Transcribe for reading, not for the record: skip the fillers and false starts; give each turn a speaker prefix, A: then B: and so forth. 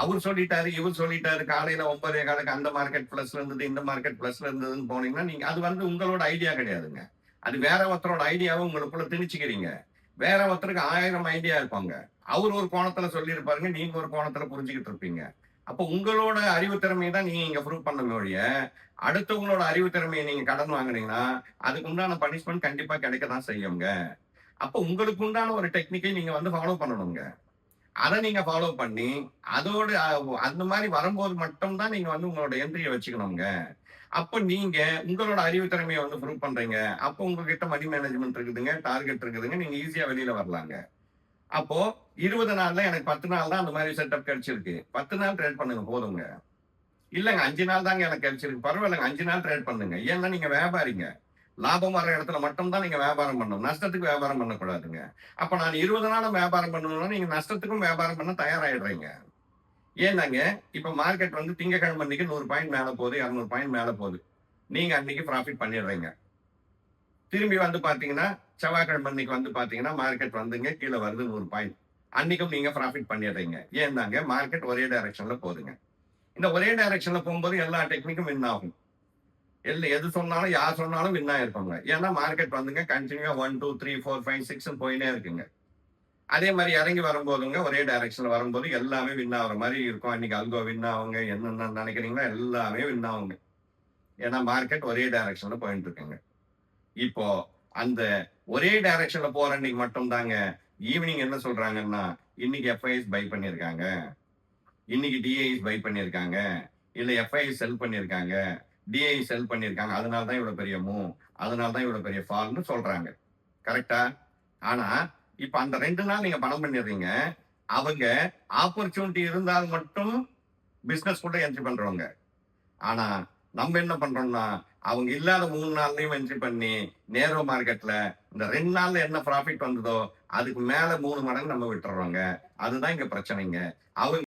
A: அவரு சொல்லிட்டாரு, இவரு சொல்லிட்டாரு. காலையில 9:15க்கு அந்த மார்க்கெட் பிளஸ்ல இருந்தது, இந்த மார்க்கெட் பிளஸ்ல இருந்ததுன்னு போனீங்கன்னா, நீங்க அது வந்து உங்களோட ஐடியா கிடையாதுங்க. அது வேற ஒருத்தரோட ஐடியாவ உங்களுக்குள்ள திணிச்சுக்கிறீங்க. வேற ஒருத்தருக்கு 1000 ஐடியா இருப்பாங்க. அவரு ஒரு கோணத்துல சொல்லியிருப்பாருங்க. நீங்க ஒரு கோணத்துல புரிஞ்சுகிட்டு இருப்பீங்க. அப்ப உங்களோட அறிவு திறமைய தான் நீங்க இங்க ப்ரூவ் பண்ணணுமே ஒழிய, அடுத்தவங்களோட அறிவு திறமைய நீங்க கடன் வாங்குனீங்கன்னா, அதுக்கு உண்டான பனிஷ்மென்ட் கண்டிப்பா கிடைக்க தான் செய்யுங்க. அப்ப உங்களுக்கு உண்டான ஒரு டெக்னிக்கை நீங்க வந்து ஃபாலோ பண்ணணுங்க. அத நீங்க ஃபாலோ பண்ணி, அதோட அந்த மாரி வரும்போது மட்டும் தான் நீங்க வந்து உங்களோட என்ட்ரிய வச்சுக்கணுங்க. அப்ப நீங்க உங்களோட அறிவு திறமைய வந்து ப்ரூவ் பண்றீங்க. அப்ப உங்ககிட்ட மணி மேனேஜ்மென்ட் இருக்குதுங்க, டார்கெட் இருக்குதுங்க. நீங்க ஈஸியா வெளில வரலாங்க. அப்போ 20 நாள்ல எனக்கு 10 நாள் தான் அந்த மாரி செட்டப் கிடைச்சிருக்கு. 10 நாள் ட்ரேட் பண்ணுங்க போதுங்க. இல்லங்க 5 நாள் தாங்க எனக்கு கிடைச்சிருக்கு. பரவாயில்லங்க 5 நாள் ட்ரேட் பண்ணுங்க. ஏன்னா நீங்க வியாபாரிங்க. லாபம் வர இடத்துல மட்டும் தான் நீங்க வியாபாரம் பண்ணணும். நஷ்டத்துக்கு வியாபாரம் பண்ணக்கூடாதுங்க. அப்ப நான் 20 நாளும் வியாபாரம் பண்ணணும்னா, நீங்க நஷ்டத்துக்கும் வியாபாரம் பண்ண தயாராயிடுறீங்க. ஏன்னாங்க, இப்ப மார்க்கெட் வந்து திங்கட்கிழமை அன்னைக்கு 100 பாயிண்ட் மேல போகுது, 200 பாயிண்ட் மேல போகுது. நீங்க அன்னைக்கு புராஃபிட் பண்ணிடுறீங்க. திரும்பி வந்து பார்த்தீங்கன்னா, செவ்வாய்க்கிழமை அன்னைக்கு வந்து பார்த்தீங்கன்னா, மார்க்கெட் வந்துங்க கீழ வருது 100 பாயிண்ட். அன்னைக்கும் நீங்க புராஃபிட் பண்ணிடுறீங்க. ஏன்னாங்க, மார்க்கெட் ஒரே டைரக்ஷன்ல போதுங்க. இந்த ஒரே டைரக்ஷன்ல போம்போது எல்லா டெக்னிக்கும் வின் ஆகும். எது சொன்னாலும், யார் சொன்னாலும் வின் ஆயிருப்பாங்க. ஏன்னா மார்க்கெட் வந்துங்க கன்டினியூவா 1, 2, 3, 4, 5, 6ன்னு போயின்னே இருக்குங்க. அதே மாரி இறங்கி வரும்போதுங்க, ஒரே டைரக்ஷன்ல வரும்போது எல்லாமே வின் ஆகுற மாரி இருக்கும். அன்னைக்கு அல்கோ வின் ஆகுங்க. என்னென்ன நினைக்கிறீங்களோ எல்லாமே வின் ஆகுங்க. ஏன்னா மார்க்கெட் ஒரே டைரக்ஷன்ல போயிட்டு இருக்குங்க. இப்போ அந்த ஒரே டைரக்ஷன்ல போற அன்னைக்கு மட்டும் தாங்க, ஈவினிங் என்ன சொல்றாங்கன்னா, இன்னைக்கு எஃப்ஐஎஸ் பை பண்ணியிருக்காங்க. இன்னைக்கு டிஐஎஸ் பை பண்ணியிருக்காங்க. இல்ல எஃப்ஐஎஸ் செல் பண்ணியிருக்காங்க. டிஐ செல் பண்ணியிருக்காங்க. அதனால தான் இவ்வளவு பெரிய மூவ். அதனால தான் இவ்வளவு பெரிய ஃபால்ன்னு சொல்றாங்க. கரெக்ட்டா? ஆனா, இப்ப அந்த 2 நாள் நீங்க பணம் பண்ணிடுறீங்க. அவங்க ஆப்பர்ச்சுனிட்டி இருந்தால் மட்டும் பிசினஸ்குள்ள என்ட்ரி பண்றவங்க. ஆனா, நம்ம என்ன பண்றோம்னா, அவங்க இல்லாத 3 நாள்லயும் என்ட்ரி பண்ணி, நேரோ மார்க்கெட்ல இந்த 2 நாள்ல என்ன புராஃபிட் வந்ததோ, அதுக்கு மேல 3 மடங்கு நம்ம விட்டுர்றோங்க. அதுதான் இங்க பிரச்சனைங்க. அவங்க